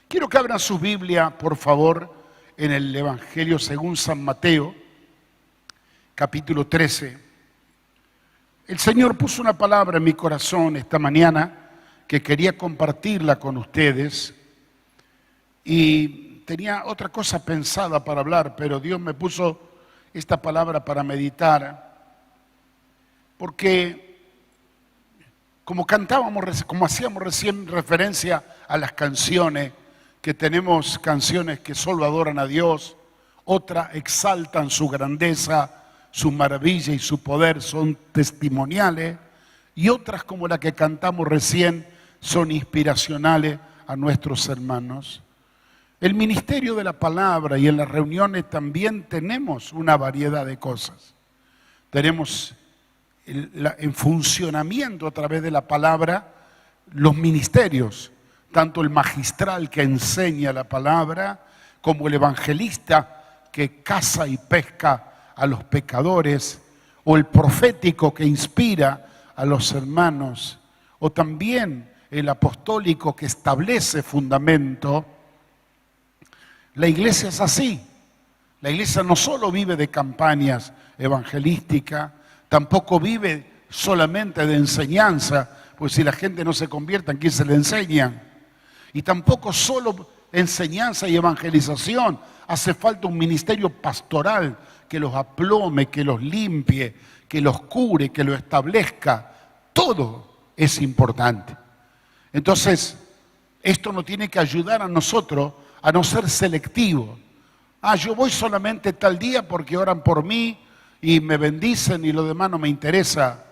Quiero que abran su Biblia, por favor, en el Evangelio según San Mateo, capítulo 13. El Señor puso una palabra en mi corazón esta mañana que quería compartirla con ustedes y tenía otra cosa pensada para hablar, pero Dios me puso esta palabra para meditar, porque como cantábamos, como hacíamos recién referencia a las canciones, que tenemos canciones que solo adoran a Dios, otras exaltan su grandeza, su maravilla y su poder, son testimoniales, y otras como la que cantamos recién son inspiracionales a nuestros hermanos. El ministerio de la palabra y en las reuniones también tenemos una variedad de cosas. Tenemos en funcionamiento a través de la palabra los ministerios, tanto el magistral que enseña la palabra, como el evangelista que caza y pesca a los pecadores, o el profético que inspira a los hermanos, o también el apostólico que establece fundamento. La iglesia es así. La iglesia no solo vive de campañas evangelísticas, tampoco vive solamente de enseñanza, pues si la gente no se convierte, ¿a quién se le enseñan? Y tampoco solo enseñanza y evangelización, hace falta un ministerio pastoral que los aplome, que los limpie, que los cure, que los establezca. Todo es importante. Entonces, esto nos tiene que ayudar a nosotros a no ser selectivos. Yo voy solamente tal día porque oran por mí y me bendicen y lo demás no me interesa.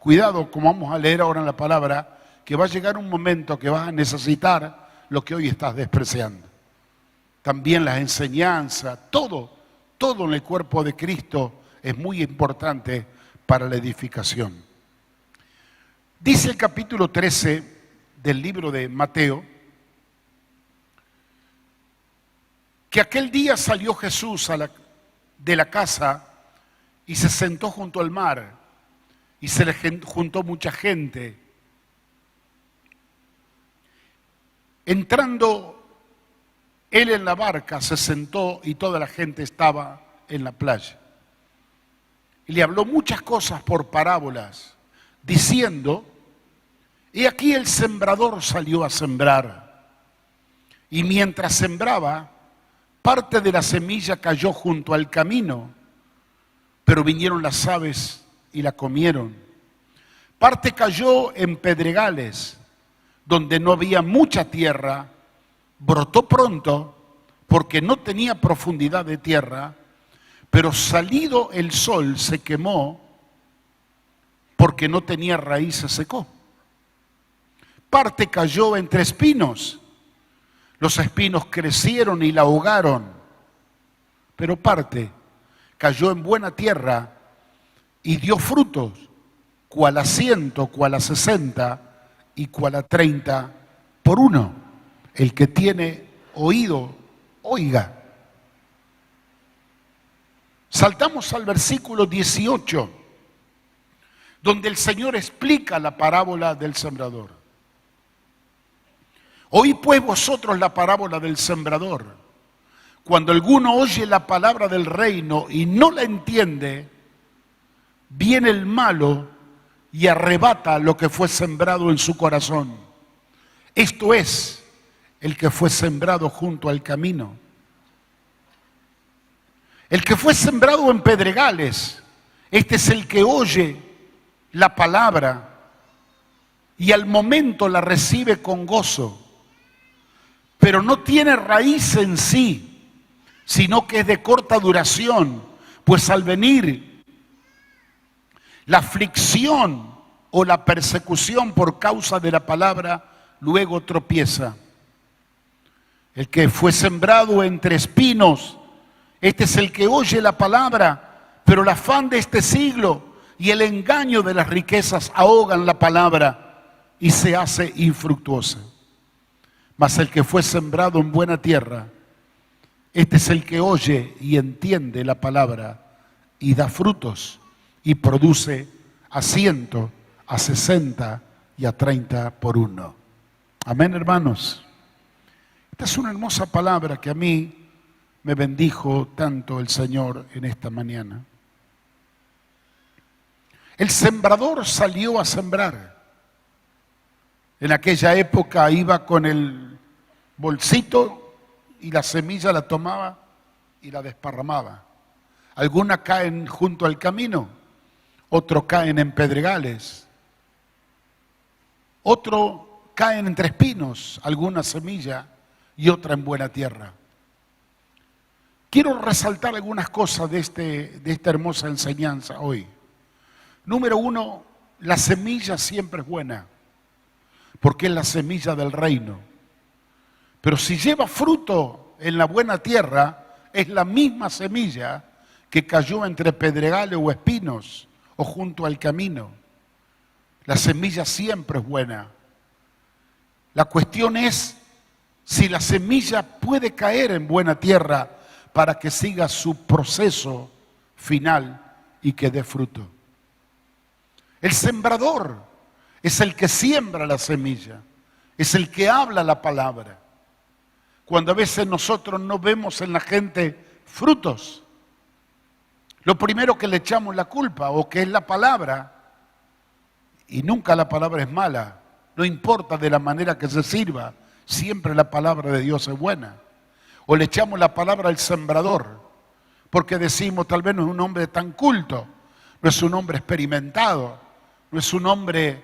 Cuidado, como vamos a leer ahora en la palabra, que va a llegar un momento que vas a necesitar lo que hoy estás despreciando. También las enseñanzas, todo en el cuerpo de Cristo es muy importante para la edificación. Dice el capítulo 13 del libro de Mateo, que aquel día salió Jesús de la casa y se sentó junto al mar y se le juntó mucha gente. Entrando él en la barca, se sentó y toda la gente estaba en la playa. Y le habló muchas cosas por parábolas, diciendo: he aquí el sembrador salió a sembrar. Y mientras sembraba, parte de la semilla cayó junto al camino, pero vinieron las aves y la comieron. Parte cayó en pedregales, donde no había mucha tierra, brotó pronto porque no tenía profundidad de tierra, pero salido el sol se quemó porque no tenía raíz, se secó. Parte cayó entre espinos, los espinos crecieron y la ahogaron, pero parte cayó en buena tierra y dio frutos, cual a 100, cual a 60 y cual a 30 por uno. El que tiene oído, oiga. Saltamos al versículo 18, donde el Señor explica la parábola del sembrador. Oí pues vosotros la parábola del sembrador. Cuando alguno oye la palabra del reino y no la entiende, viene el malo y arrebata lo que fue sembrado en su corazón. Esto es el que fue sembrado junto al camino. El que fue sembrado en pedregales, este es el que oye la palabra y al momento la recibe con gozo, pero no tiene raíz en sí, sino que es de corta duración, pues al venir la aflicción o la persecución por causa de la palabra, luego tropieza. El que fue sembrado entre espinos, este es el que oye la palabra, pero el afán de este siglo y el engaño de las riquezas ahogan la palabra y se hace infructuosa. Mas el que fue sembrado en buena tierra, este es el que oye y entiende la palabra y da frutos y produce a 100, a 60 y a 30 por uno. Amén, hermanos. Esta es una hermosa palabra que a mí me bendijo tanto el Señor en esta mañana. El sembrador salió a sembrar. En aquella época iba con el bolsito y la semilla la tomaba y la desparramaba. Algunas caen junto al camino, otros caen en pedregales, otros caen entre espinos, alguna semilla y otra en buena tierra. Quiero resaltar algunas cosas de esta hermosa enseñanza hoy. Número uno, la semilla siempre es buena, porque es la semilla del reino. Pero si lleva fruto en la buena tierra, es la misma semilla que cayó entre pedregales o espinos o junto al camino. La semilla siempre es buena. La cuestión es si la semilla puede caer en buena tierra para que siga su proceso final y que dé fruto. El sembrador es el que siembra la semilla, es el que habla la palabra. Cuando a veces nosotros no vemos en la gente frutos, lo primero que le echamos la culpa o que es la palabra, y nunca la palabra es mala, no importa de la manera que se sirva, siempre la palabra de Dios es buena. O le echamos la palabra al sembrador, porque decimos tal vez no es un hombre tan culto, no es un hombre experimentado, no es un hombre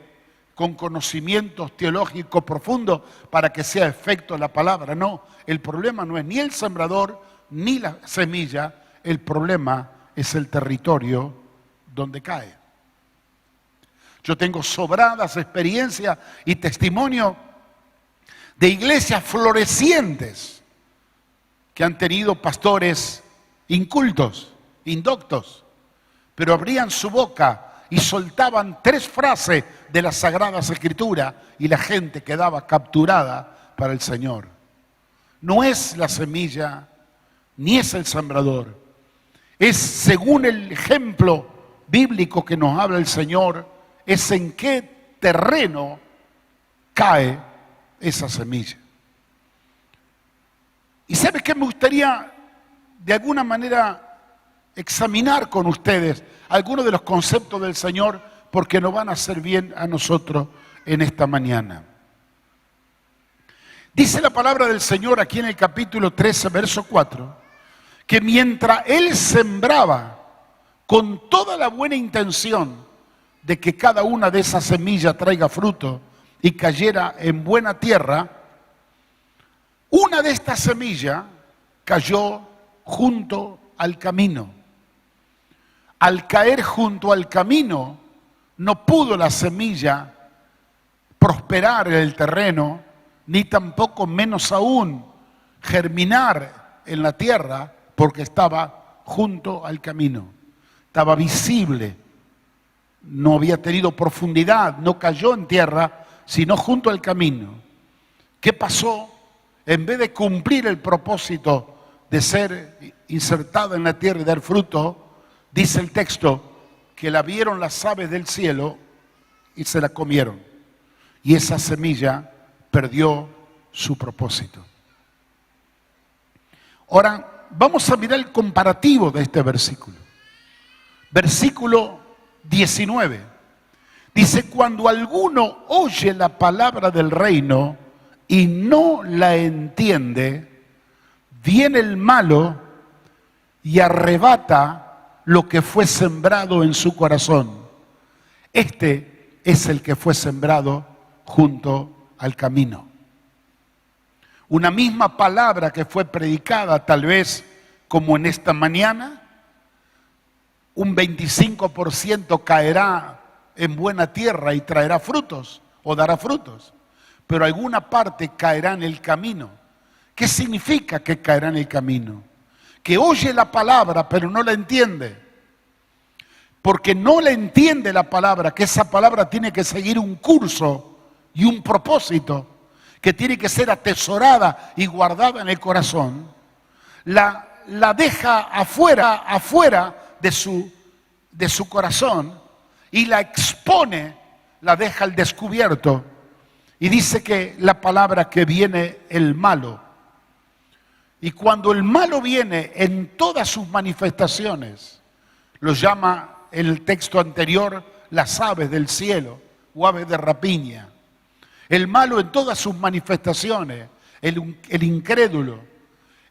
con conocimientos teológicos profundos para que sea efecto la palabra. No, el problema no es ni el sembrador ni la semilla, el problema es el territorio donde cae. Yo tengo sobradas experiencias y testimonio de iglesias florecientes que han tenido pastores incultos, indoctos, pero abrían su boca y soltaban 3 frases de las Sagradas Escrituras y la gente quedaba capturada para el Señor. No es la semilla, ni es el sembrador. Es según el ejemplo bíblico que nos habla el Señor, es en qué terreno cae esa semilla. Y ¿sabes qué? Me gustaría de alguna manera examinar con ustedes algunos de los conceptos del Señor porque nos van a hacer bien a nosotros en esta mañana. Dice la palabra del Señor aquí en el capítulo 13, verso 4, que mientras Él sembraba con toda la buena intención de que cada una de esas semillas traiga fruto y cayera en buena tierra, una de estas semillas cayó junto al camino. Al caer junto al camino, no pudo la semilla prosperar en el terreno, ni tampoco menos aún germinar en la tierra, porque estaba junto al camino. Estaba visible, no había tenido profundidad, no cayó en tierra, sino junto al camino. ¿Qué pasó? En vez de cumplir el propósito de ser insertada en la tierra y dar fruto, dice el texto que la vieron las aves del cielo y se la comieron. Y esa semilla perdió su propósito. Ahora, vamos a mirar el comparativo de este versículo. Versículo 19. Dice, cuando alguno oye la palabra del reino y no la entiende, viene el malo y arrebata lo que fue sembrado en su corazón. Este es el que fue sembrado junto al camino. Una misma palabra que fue predicada tal vez como en esta mañana, un 25% caerá en buena tierra y traerá frutos o dará frutos, pero alguna parte caerá en el camino. ¿Qué significa que caerá en el camino? Que oye la palabra pero no la entiende. Porque no la entiende la palabra, que esa palabra tiene que seguir un curso y un propósito, que tiene que ser atesorada y guardada en el corazón. La deja afuera de su corazón y la expone, la deja al descubierto. Y dice que la palabra que viene el malo Y cuando el malo viene en todas sus manifestaciones, lo llama en el texto anterior las aves del cielo o aves de rapiña. El malo en todas sus manifestaciones, el incrédulo,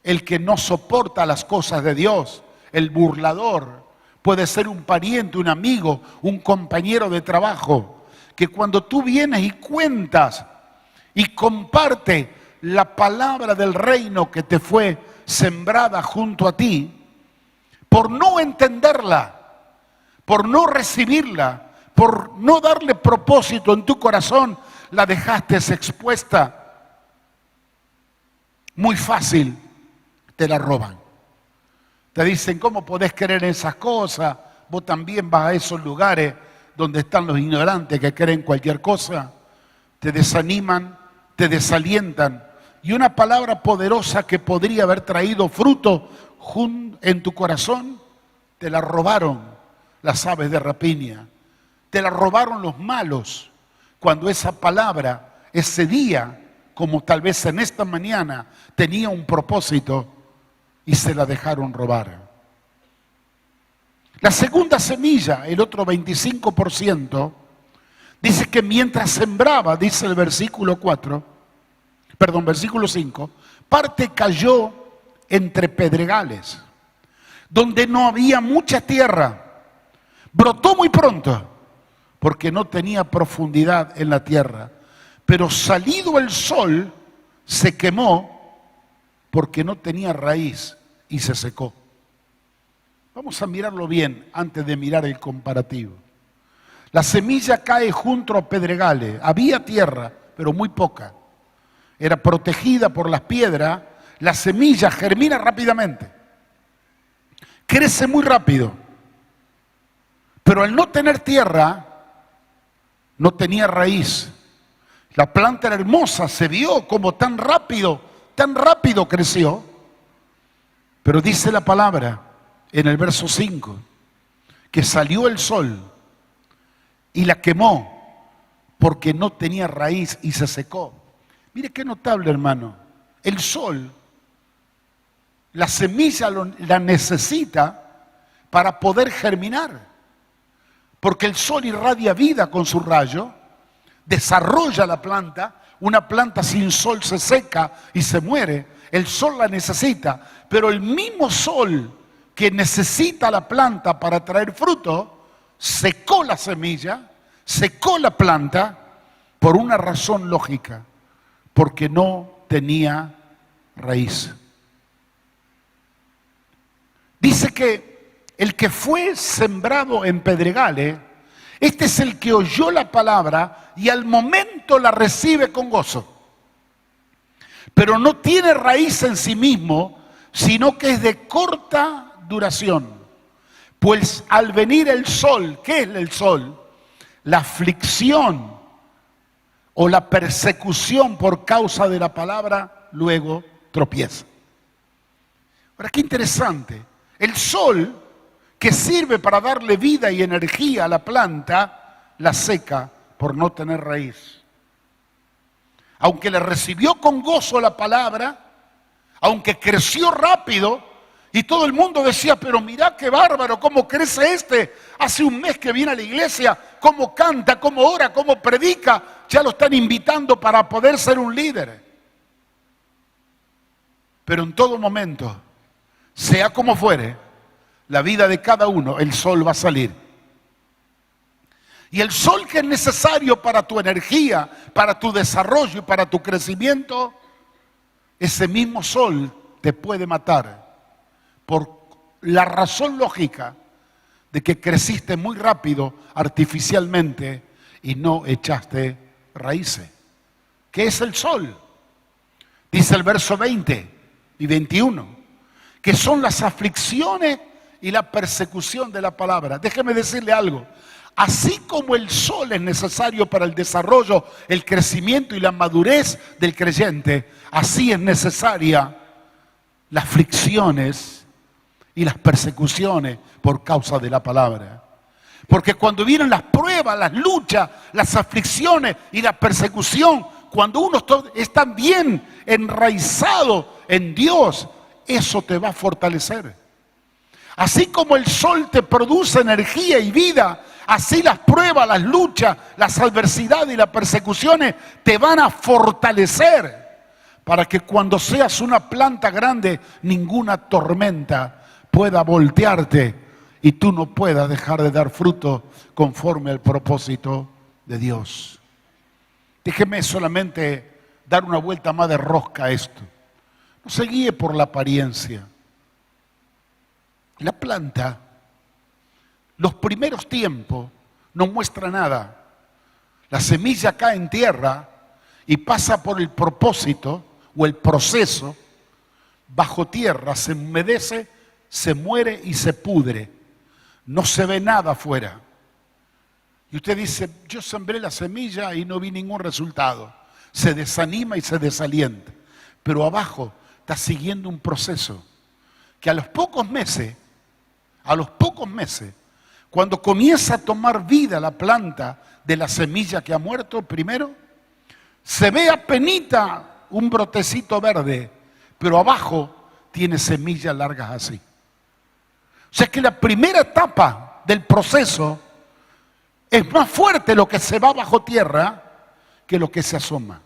el que no soporta las cosas de Dios, el burlador, puede ser un pariente, un amigo, un compañero de trabajo, que cuando tú vienes y cuentas y comparte la palabra del reino que te fue sembrada junto a ti, por no entenderla, por no recibirla, por no darle propósito en tu corazón, la dejaste expuesta. Muy fácil te la roban. Te dicen, ¿cómo podés creer en esas cosas? Vos también vas a esos lugares donde están los ignorantes que creen cualquier cosa. Te desaniman, te desalientan. Y una palabra poderosa que podría haber traído fruto en tu corazón, te la robaron las aves de rapiña. Te la robaron los malos, cuando esa palabra, ese día, como tal vez en esta mañana, tenía un propósito y se la dejaron robar. La segunda semilla, el otro 25%, dice que mientras sembraba, dice el versículo 5, parte cayó entre pedregales, donde no había mucha tierra. Brotó muy pronto, porque no tenía profundidad en la tierra. Pero salido el sol, se quemó, porque no tenía raíz y se secó. Vamos a mirarlo bien antes de mirar el comparativo. La semilla cae junto a pedregales. Había tierra, pero muy poca. Era protegida por las piedras. La semilla germina rápidamente. Crece muy rápido. Pero al no tener tierra, no tenía raíz. La planta era hermosa, se vio como tan rápido creció. Pero dice la palabra en el verso 5, que salió el sol y la quemó porque no tenía raíz y se secó. Mire qué notable, hermano. El sol, la semilla la necesita para poder germinar. Porque el sol irradia vida con su rayo, desarrolla la planta. Una planta sin sol se seca y se muere. El sol la necesita, pero el mismo sol que necesita la planta para traer fruto, secó la semilla, secó la planta por una razón lógica, porque no tenía raíz. Dice que el que fue sembrado en pedregales, este es el que oyó la palabra y al momento la recibe con gozo. Pero no tiene raíz en sí mismo, sino que es de corta duración. Pues al venir el sol, ¿qué es el sol? La aflicción o la persecución por causa de la palabra, luego tropieza. Ahora, qué interesante. El sol, que sirve para darle vida y energía a la planta, la seca por no tener raíz. Aunque le recibió con gozo la palabra, aunque creció rápido, y todo el mundo decía, pero mirá qué bárbaro, cómo crece este, hace un mes que viene a la iglesia, cómo canta, cómo ora, cómo predica, ya lo están invitando para poder ser un líder. Pero en todo momento, sea como fuere, la vida de cada uno, el sol va a salir. Y el sol que es necesario para tu energía, para tu desarrollo y para tu crecimiento, ese mismo sol te puede matar por la razón lógica de que creciste muy rápido artificialmente y no echaste raíces. ¿Qué es el sol? Dice el verso 20 y 21, que son las aflicciones y la persecución de la palabra. Déjeme decirle algo. Así como el sol es necesario para el desarrollo, el crecimiento y la madurez del creyente, así es necesaria las aflicciones y las persecuciones por causa de la palabra. Porque cuando vienen las pruebas, las luchas, las aflicciones y la persecución, cuando uno está bien enraizado en Dios, eso te va a fortalecer. Así como el sol te produce energía y vida, así las pruebas, las luchas, las adversidades y las persecuciones te van a fortalecer para que cuando seas una planta grande, ninguna tormenta pueda voltearte y tú no puedas dejar de dar fruto conforme al propósito de Dios. Déjeme solamente dar una vuelta más de rosca a esto. No se guíe por la apariencia. La planta, los primeros tiempos, no muestra nada. La semilla cae en tierra y pasa por el propósito o el proceso bajo tierra, se humedece, se muere y se pudre. No se ve nada afuera. Y usted dice, yo sembré la semilla y no vi ningún resultado. Se desanima y se desalienta. Pero abajo está siguiendo un proceso que a los pocos meses, cuando comienza a tomar vida la planta de la semilla que ha muerto primero, se ve apenita un brotecito verde, pero abajo tiene semillas largas así. O sea que la primera etapa del proceso es más fuerte lo que se va bajo tierra que lo que se asoma.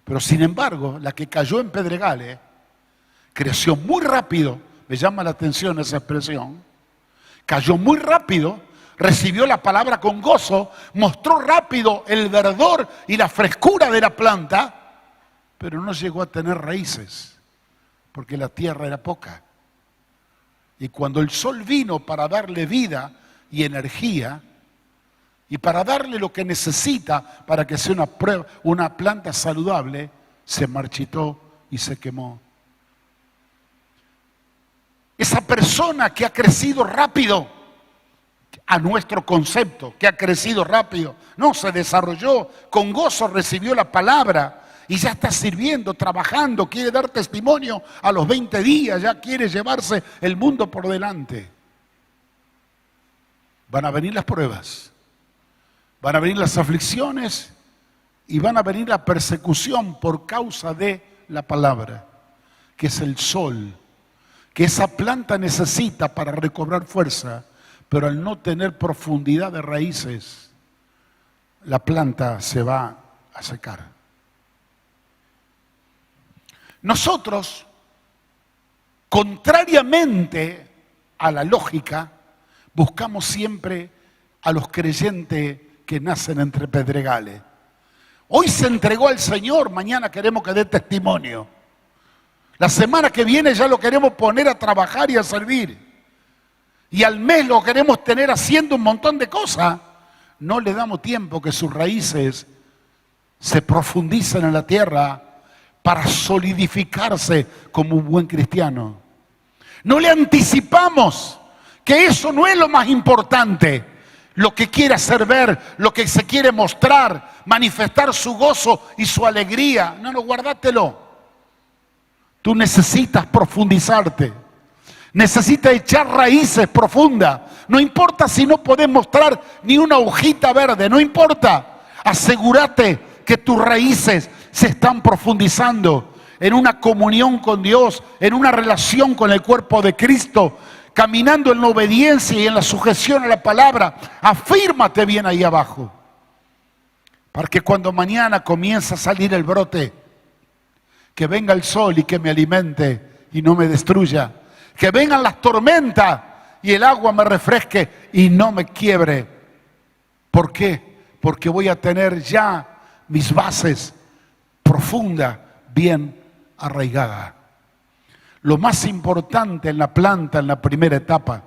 Pero sin embargo, la que cayó en pedregales creció muy rápido, me llama la atención esa expresión, cayó muy rápido, recibió la palabra con gozo, mostró rápido el verdor y la frescura de la planta, pero no llegó a tener raíces, porque la tierra era poca. Y cuando el sol vino para darle vida y energía, y para darle lo que necesita para que sea una planta saludable, se marchitó y se quemó. Esa persona que ha crecido rápido, a nuestro concepto, que ha crecido rápido, no se desarrolló, con gozo recibió la palabra y ya está sirviendo, trabajando, quiere dar testimonio a los 20 días, ya quiere llevarse el mundo por delante. Van a venir las pruebas. Van a venir las aflicciones y van a venir la persecución por causa de la palabra, que es el sol, que esa planta necesita para recobrar fuerza, pero al no tener profundidad de raíces, la planta se va a secar. Nosotros, contrariamente a la lógica, buscamos siempre a los creyentes que nacen entre pedregales. Hoy se entregó al Señor, mañana queremos que dé testimonio. La semana que viene ya lo queremos poner a trabajar y a servir. Y al mes lo queremos tener haciendo un montón de cosas. No le damos tiempo que sus raíces se profundicen en la tierra para solidificarse como un buen cristiano. No le anticipamos que eso no es lo más importante. Lo que quiere hacer ver, lo que se quiere mostrar, manifestar su gozo y su alegría. No, guardátelo. Tú necesitas profundizarte. Necesitas echar raíces profundas. No importa si no podés mostrar ni una hojita verde, no importa. Asegúrate que tus raíces se están profundizando en una comunión con Dios, en una relación con el cuerpo de Cristo, caminando en la obediencia y en la sujeción a la palabra. Afírmate bien ahí abajo, para que cuando mañana comienza a salir el brote, que venga el sol y que me alimente y no me destruya, que vengan las tormentas y el agua me refresque y no me quiebre. ¿Por qué? Porque voy a tener ya mis bases profundas, bien arraigadas. Lo más importante en la planta, en la primera etapa,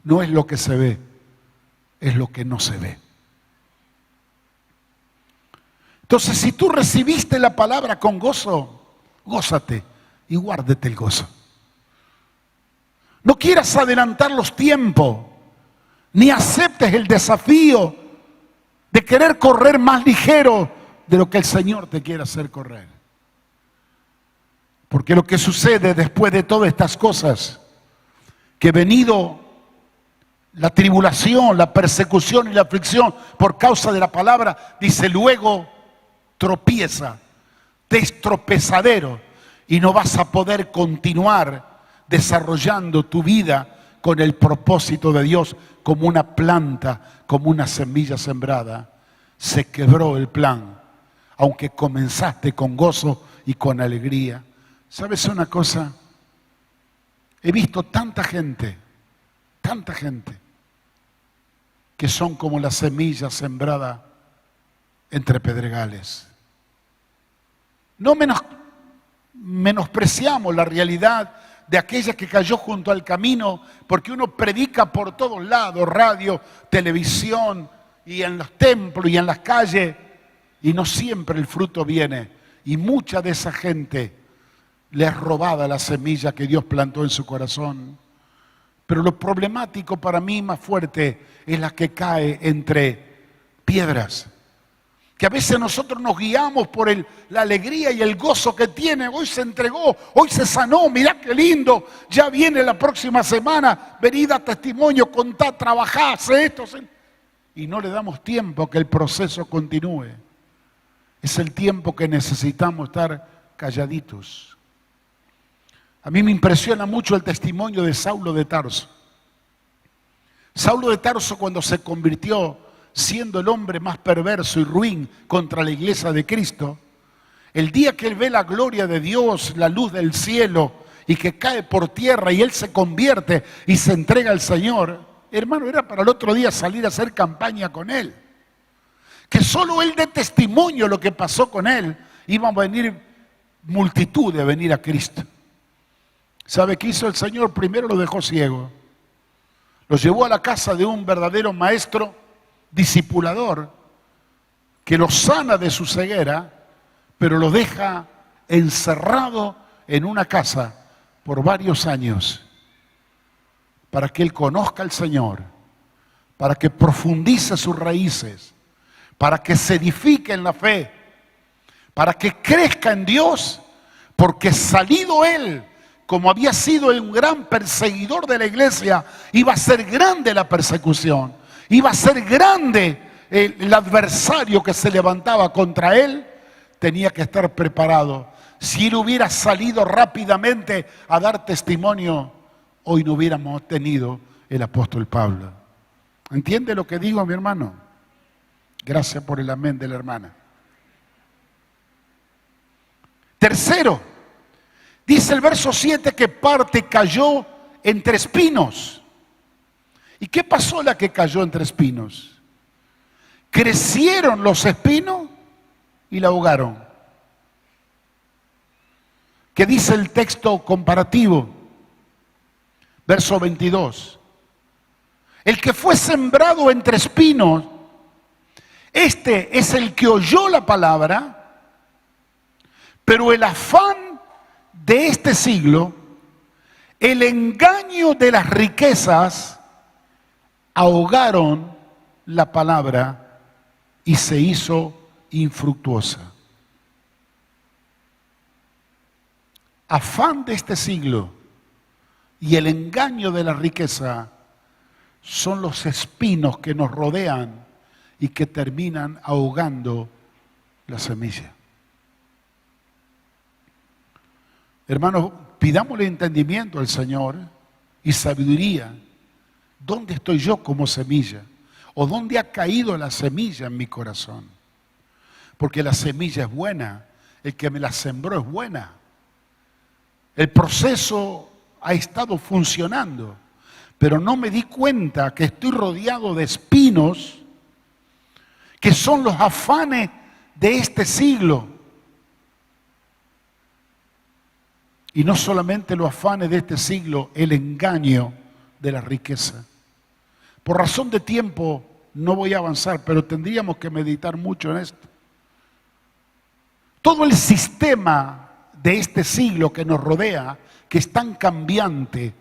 no es lo que se ve, es lo que no se ve. Entonces, si tú recibiste la palabra con gozo, gózate y guárdate el gozo. No quieras adelantar los tiempos, ni aceptes el desafío de querer correr más ligero de lo que el Señor te quiere hacer correr. Porque lo que sucede después de todas estas cosas, que venido la tribulación, la persecución y la aflicción por causa de la palabra, dice luego tropieza, tropezadero. y no vas a poder continuar desarrollando tu vida con el propósito de Dios como una planta, como una semilla sembrada. Se quebró el plan, aunque comenzaste con gozo y con alegría. ¿Sabes una cosa? He visto tanta gente, que son como la semilla sembrada entre pedregales. No menospreciamos la realidad de aquella que cayó junto al camino, porque uno predica por todos lados, radio, televisión, y en los templos y en las calles, y no siempre el fruto viene. Y mucha de esa gente le es robada la semilla que Dios plantó en su corazón. Pero lo problemático para mí más fuerte es la que cae entre piedras. Que a veces nosotros nos guiamos por la alegría y el gozo que tiene. Hoy se entregó, hoy se sanó, mirá qué lindo. Ya viene la próxima semana, venid a testimonio, contá, trabajá, hace esto. Y no le damos tiempo a que el proceso continúe. Es el tiempo que necesitamos estar calladitos. A mí me impresiona mucho el testimonio de Saulo de Tarso. Saulo de Tarso, cuando se convirtió, siendo el hombre más perverso y ruin contra la iglesia de Cristo, el día que él ve la gloria de Dios, la luz del cielo, y que cae por tierra y él se convierte y se entrega al Señor, hermano, era para el otro día salir a hacer campaña con él. Que solo él dé testimonio de lo que pasó con él, iban a venir multitud de venir a Cristo. ¿Sabe qué hizo el Señor? Primero lo dejó ciego. Lo llevó a la casa de un verdadero maestro discipulador que lo sana de su ceguera, pero lo deja encerrado en una casa por varios años para que él conozca al Señor, para que profundice sus raíces, para que se edifique en la fe, para que crezca en Dios, porque salido él, como había sido un gran perseguidor de la iglesia, iba a ser grande la persecución, iba a ser grande el adversario que se levantaba contra él. Tenía que estar preparado. Si él hubiera salido rápidamente a dar testimonio, hoy no hubiéramos tenido el apóstol Pablo. ¿Entiende lo que digo, mi hermano? Gracias por el amén de la hermana. Tercero, dice el verso 7 que parte cayó entre espinos. ¿Y qué pasó la que cayó entre espinos? Crecieron los espinos y la ahogaron. ¿Qué dice el texto comparativo? Verso 22. El que fue sembrado entre espinos, este es el que oyó la palabra, pero el afán de este siglo, el engaño de las riquezas, ahogaron la palabra y se hizo infructuosa. Afán de este siglo y el engaño de la riqueza son los espinos que nos rodean y que terminan ahogando la semilla. Hermanos, pidámosle entendimiento al Señor y sabiduría. ¿Dónde estoy yo como semilla? ¿O dónde ha caído la semilla en mi corazón? Porque la semilla es buena, el que me la sembró es buena. El proceso ha estado funcionando, pero no me di cuenta que estoy rodeado de espinos que son los afanes de este siglo. Y no solamente los afanes de este siglo, el engaño de la riqueza. Por razón de tiempo no voy a avanzar, pero tendríamos que meditar mucho en esto. Todo el sistema de este siglo que nos rodea, que es tan cambiante,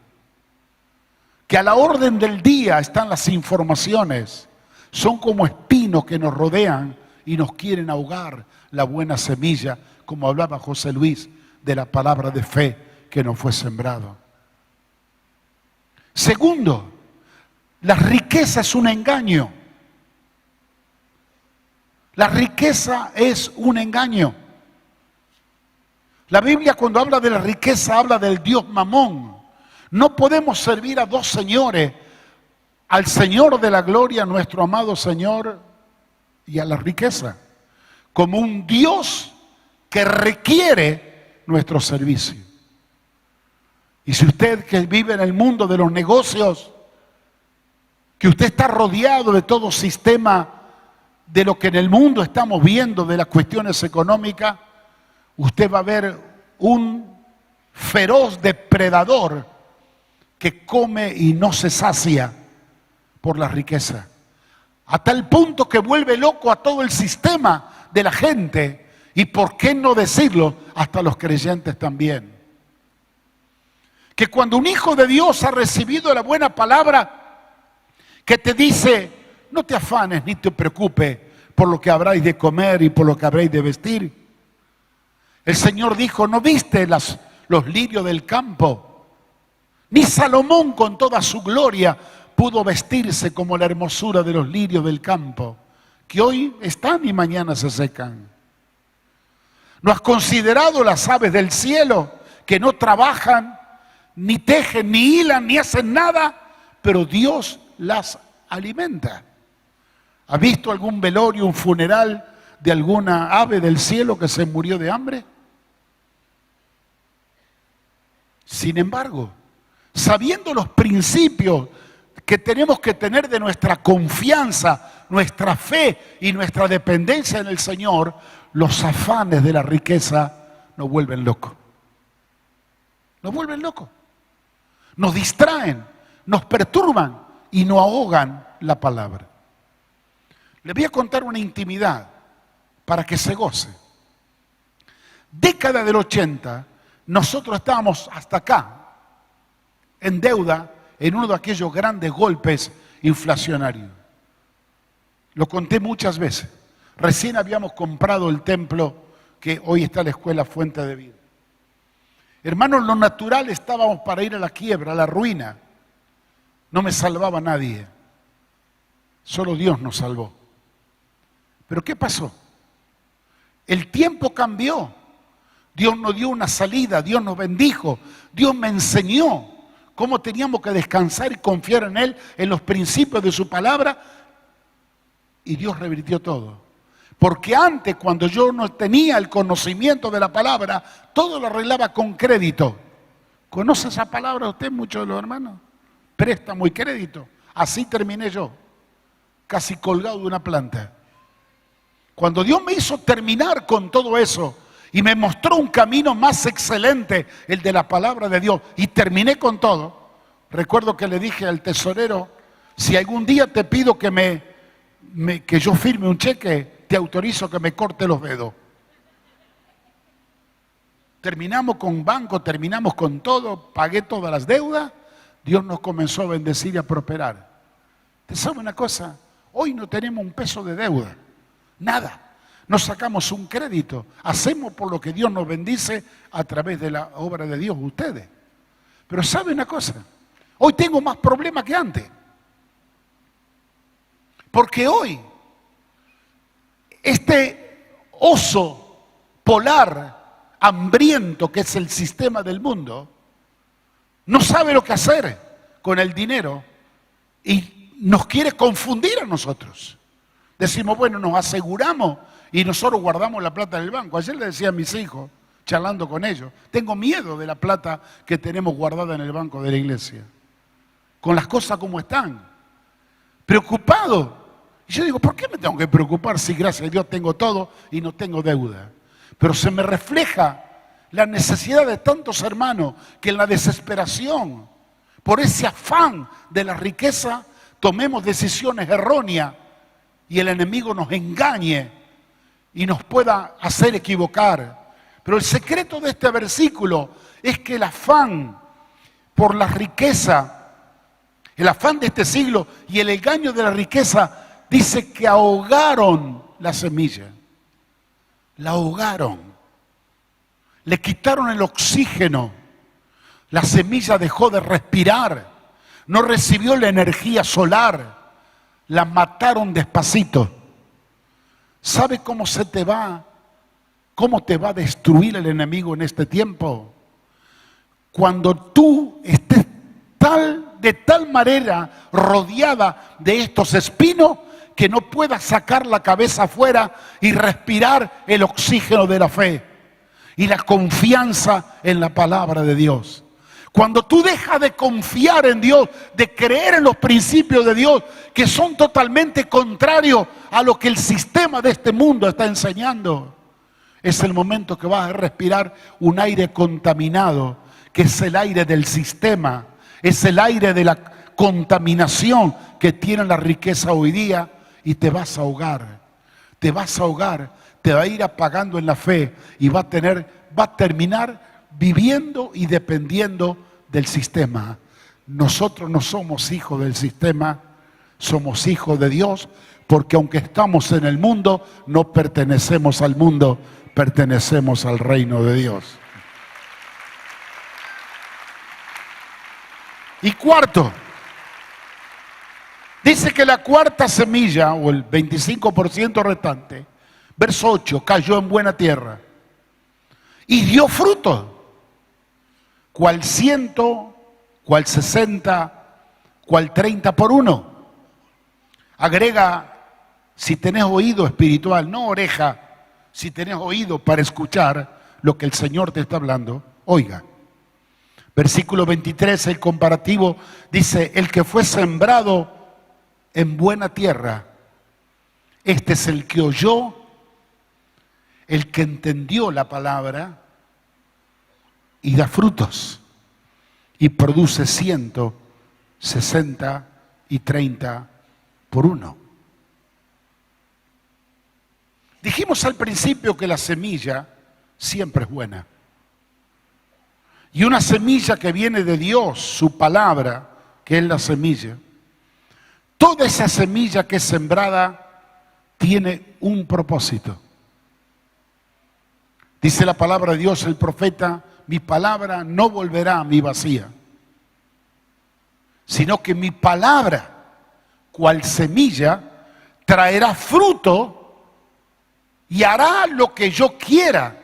que a la orden del día están las informaciones, son como espinos que nos rodean y nos quieren ahogar la buena semilla, como hablaba José Luis, de la palabra de fe que nos fue sembrado. Segundo, la riqueza es un engaño. La riqueza es un engaño. La Biblia cuando habla de la riqueza habla del Dios Mamón. No podemos servir a dos señores, al Señor de la gloria, nuestro amado Señor, y a la riqueza, como un Dios que requiere nuestro servicio. Y si usted que vive en el mundo de los negocios, que usted está rodeado de todo sistema de lo que en el mundo estamos viendo, de las cuestiones económicas, usted va a ver un feroz depredador que come y no se sacia por la riqueza, a tal punto que vuelve loco a todo el sistema de la gente, y por qué no decirlo, hasta los creyentes también. Que cuando un hijo de Dios ha recibido la buena palabra, que te dice, no te afanes ni te preocupes por lo que habráis de comer y por lo que habréis de vestir. El Señor dijo, ¿no viste los lirios del campo? Ni Salomón con toda su gloria pudo vestirse como la hermosura de los lirios del campo, que hoy están y mañana se secan. ¿No has considerado las aves del cielo, que no trabajan, ni tejen, ni hilan, ni hacen nada, pero Dios las alimenta? ¿Has visto algún velorio, un funeral de alguna ave del cielo que se murió de hambre? Sin embargo, sabiendo los principios que tenemos que tener de nuestra confianza, nuestra fe y nuestra dependencia en el Señor, los afanes de la riqueza nos vuelven locos. Nos vuelven locos. Nos distraen, nos perturban y nos ahogan la palabra. Le voy a contar una intimidad para que se goce. Década del 80, nosotros estábamos hasta acá, en deuda, en uno de aquellos grandes golpes inflacionarios. Lo conté muchas veces. Recién habíamos comprado el templo que hoy está la escuela Fuente de Vida. Hermanos, lo natural, estábamos para ir a la quiebra, a la ruina. No me salvaba nadie. Solo Dios nos salvó. ¿Pero qué pasó? El tiempo cambió. Dios nos dio una salida, Dios nos bendijo, Dios me enseñó cómo teníamos que descansar y confiar en Él, en los principios de su palabra, y Dios revirtió todo. Porque antes, cuando yo no tenía el conocimiento de la palabra, todo lo arreglaba con crédito. ¿Conoce esa palabra usted, muchos de los hermanos? Préstamo y crédito. Así terminé yo, casi colgado de una planta. Cuando Dios me hizo terminar con todo eso y me mostró un camino más excelente, el de la palabra de Dios, y terminé con todo, recuerdo que le dije al tesorero, si algún día te pido que que yo firme un cheque, te autorizo que me corte los dedos. Terminamos con banco, terminamos con todo, pagué todas las deudas, Dios nos comenzó a bendecir y a prosperar. ¿Te sabe una cosa? Hoy no tenemos un peso de deuda, nada. Nos sacamos un crédito, hacemos por lo que Dios nos bendice a través de la obra de Dios, ustedes. Pero ¿sabe una cosa? Hoy tengo más problemas que antes. Porque hoy, este oso polar, hambriento que es el sistema del mundo, no sabe lo que hacer con el dinero y nos quiere confundir a nosotros. Decimos, bueno, nos aseguramos y nosotros guardamos la plata en el banco. Ayer le decía a mis hijos, charlando con ellos, tengo miedo de la plata que tenemos guardada en el banco de la iglesia, con las cosas como están, preocupado. Y yo digo, ¿por qué me tengo que preocupar si gracias a Dios tengo todo y no tengo deuda? Pero se me refleja la necesidad de tantos hermanos que en la desesperación, por ese afán de la riqueza, tomemos decisiones erróneas y el enemigo nos engañe y nos pueda hacer equivocar. Pero el secreto de este versículo es que el afán por la riqueza, el afán de este siglo y el engaño de la riqueza, dice que ahogaron la semilla. La ahogaron. Le quitaron el oxígeno. La semilla dejó de respirar. No recibió la energía solar. La mataron despacito. ¿Sabe cómo se te va ¿Cómo te va a destruir el enemigo en este tiempo? Cuando tú estés de tal manera rodeada de estos espinos que no puedas sacar la cabeza afuera y respirar el oxígeno de la fe y la confianza en la palabra de Dios. Cuando tú dejas de confiar en Dios, de creer en los principios de Dios, que son totalmente contrarios a lo que el sistema de este mundo está enseñando, es el momento que vas a respirar un aire contaminado, que es el aire del sistema, es el aire de la contaminación que tiene la riqueza hoy día, y te vas a ahogar, te vas a ahogar, te va a ir apagando en la fe y va a terminar viviendo y dependiendo del sistema. Nosotros no somos hijos del sistema, somos hijos de Dios, porque aunque estamos en el mundo, no pertenecemos al mundo, pertenecemos al reino de Dios. Y cuarto, dice que la cuarta semilla, o el 25% restante, verso 8, cayó en buena tierra y dio fruto, cual 100, cual 60, cual 30 por uno. Agrega, si tenés oído espiritual, no oreja, si tenés oído para escuchar lo que el Señor te está hablando, oiga. Versículo 23, el comparativo, dice, el que fue sembrado en buena tierra, este es el que oyó, el que entendió la palabra y da frutos y produce 100, 60 y 30 por uno. Dijimos al principio que la semilla siempre es buena. Y una semilla que viene de Dios, su palabra, que es la semilla, toda esa semilla que es sembrada tiene un propósito. Dice la palabra de Dios, el profeta, mi palabra no volverá a mí vacía, sino que mi palabra, cual semilla, traerá fruto y hará lo que yo quiera.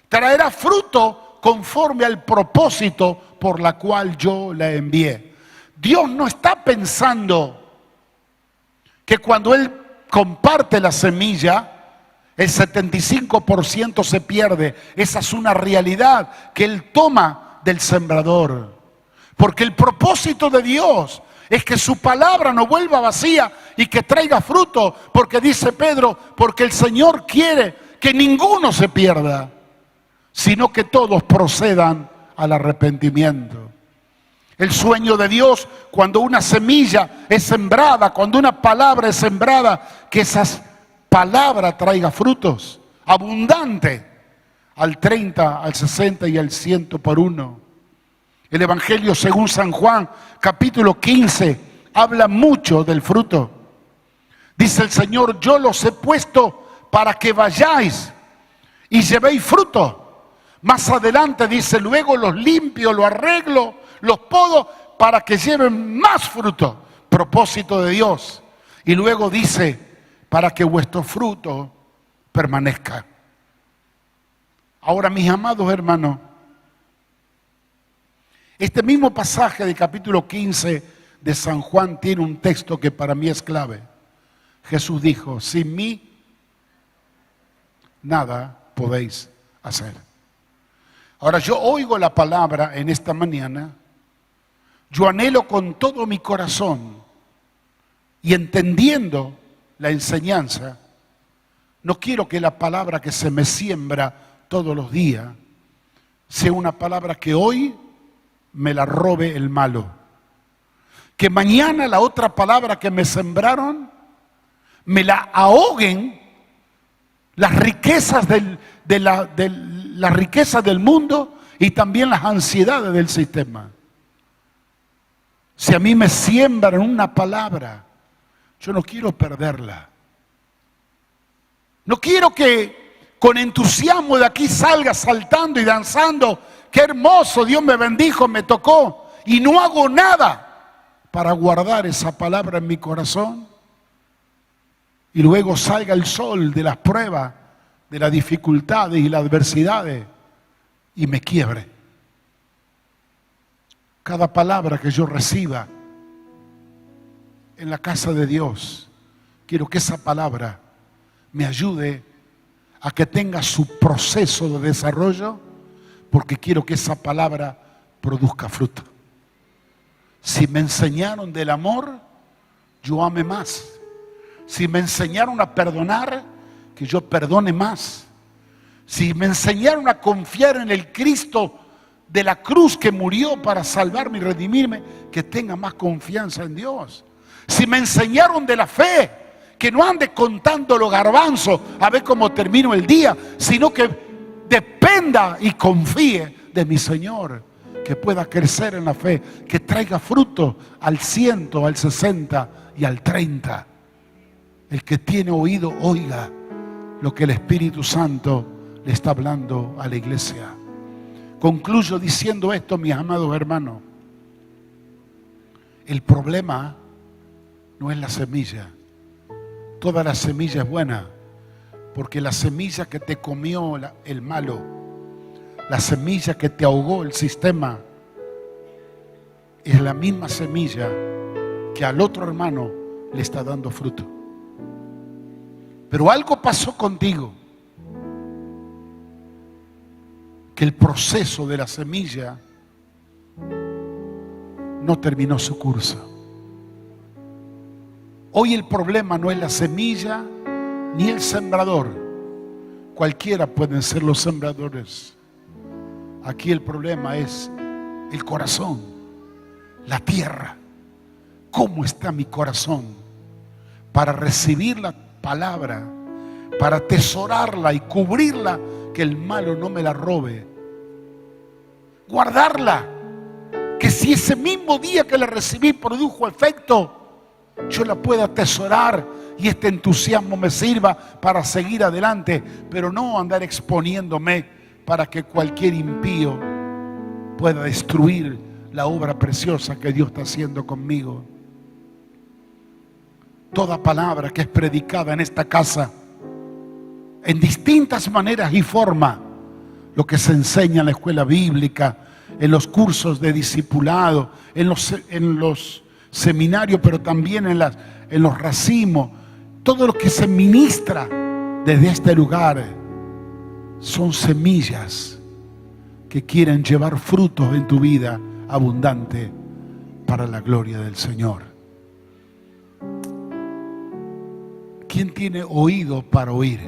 Traerá fruto conforme al propósito por la cual yo la envié. Dios no está pensando que cuando Él comparte la semilla, el 75% se pierde. Esa es una realidad que Él toma del sembrador. Porque el propósito de Dios es que su palabra no vuelva vacía y que traiga fruto. Porque dice Pedro, porque el Señor quiere que ninguno se pierda, sino que todos procedan al arrepentimiento. El sueño de Dios, cuando una semilla es sembrada, cuando una palabra es sembrada, que esa palabra traiga frutos abundantes al 30, al 60 y al 100 por uno. El Evangelio según San Juan, capítulo 15, habla mucho del fruto. Dice el Señor, yo los he puesto para que vayáis y llevéis fruto. Más adelante dice, luego los limpio, los arreglo, los podo para que lleven más fruto. Propósito de Dios. Y luego dice, para que vuestro fruto permanezca. Ahora, mis amados hermanos, este mismo pasaje del capítulo 15 de San Juan tiene un texto que para mí es clave. Jesús dijo, sin mí nada podéis hacer. Ahora yo oigo la palabra en esta mañana, yo anhelo con todo mi corazón y entendiendo la enseñanza, no quiero que la palabra que se me siembra todos los días sea una palabra que hoy me la robe el malo. Que mañana la otra palabra que me sembraron me la ahoguen las riquezas las riquezas del mundo y también las ansiedades del sistema. Si a mí me siembran una palabra, yo no quiero perderla. No quiero que con entusiasmo de aquí salga saltando y danzando. Qué hermoso, Dios me bendijo, me tocó. Y no hago nada para guardar esa palabra en mi corazón. Y luego salga el sol de las pruebas de las dificultades y las adversidades y me quiebre. Cada palabra que yo reciba en la casa de Dios, quiero que esa palabra me ayude a que tenga su proceso de desarrollo, porque quiero que esa palabra produzca fruto. Si me enseñaron del amor, yo ame más. Si me enseñaron a perdonar, que yo perdone más. Si me enseñaron a confiar en el Cristo de la cruz que murió para salvarme y redimirme, que tenga más confianza en Dios. Si me enseñaron de la fe, que no ande contando los garbanzos a ver cómo termino el día, sino que dependa y confíe de mi Señor, que pueda crecer en la fe, que traiga fruto al 100, al 60 y al 30. El que tiene oído, oiga lo que el Espíritu Santo le está hablando a la iglesia. Concluyo diciendo esto, mis amados hermanos. El problema no es la semilla. Toda la semilla es buena, porque la semilla que te comió el malo, la semilla que te ahogó el sistema, es la misma semilla que al otro hermano le está dando fruto. Pero algo pasó contigo, que el proceso de la semilla no terminó su curso. Hoy el problema no es la semilla ni el sembrador. Cualquiera pueden ser los sembradores. Aquí el problema es el corazón, la tierra. ¿Cómo está mi corazón para recibir la palabra, para atesorarla y cubrirla, que el malo no me la robe? Guardarla, que si ese mismo día que la recibí produjo efecto, yo la pueda atesorar y este entusiasmo me sirva para seguir adelante, pero no andar exponiéndome para que cualquier impío pueda destruir la obra preciosa que Dios está haciendo conmigo. Toda palabra que es predicada en esta casa, en distintas maneras y formas, lo que se enseña en la escuela bíblica, en los cursos de discipulado, en los seminarios, pero también en los racimos, todo lo que se ministra desde este lugar son semillas que quieren llevar frutos en tu vida abundante para la gloria del Señor. ¿Quién tiene oído para oír?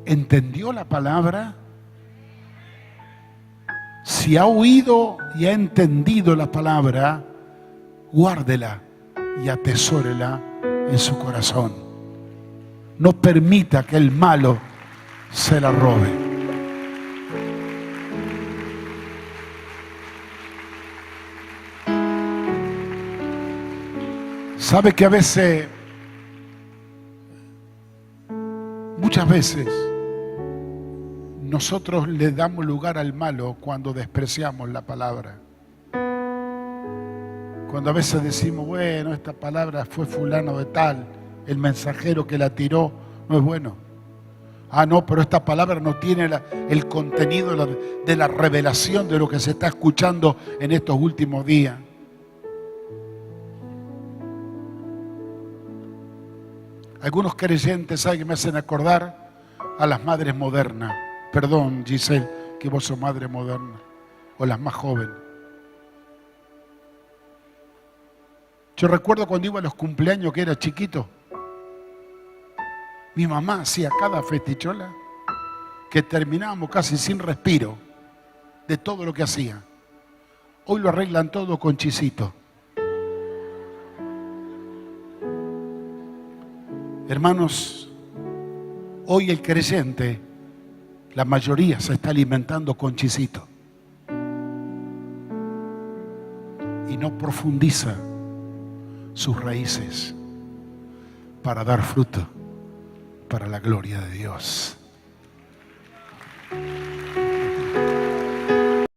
¿Entendió la palabra? Si ha oído y ha entendido la palabra, guárdela y atesórela en su corazón. No permita que el malo se la robe. ¿Sabe que a veces, muchas veces, nosotros le damos lugar al malo cuando despreciamos la palabra? Cuando a veces decimos, bueno, esta palabra fue fulano de tal, el mensajero que la tiró no es bueno. Ah, no, pero esta palabra no tiene el contenido de la revelación de lo que se está escuchando en estos últimos días. Algunos creyentes, ¿saben?, que me hacen acordar a las madres modernas. Perdón, Giselle, que vos sos madre moderna, o las más jóvenes. Yo recuerdo cuando iba a los cumpleaños, que era chiquito, mi mamá hacía cada festichola que terminábamos casi sin respiro de todo lo que hacía. Hoy lo arreglan todo con chisito. Hermanos, hoy el creyente, la mayoría se está alimentando con chisito y no profundiza sus raíces para dar fruto para la gloria de Dios.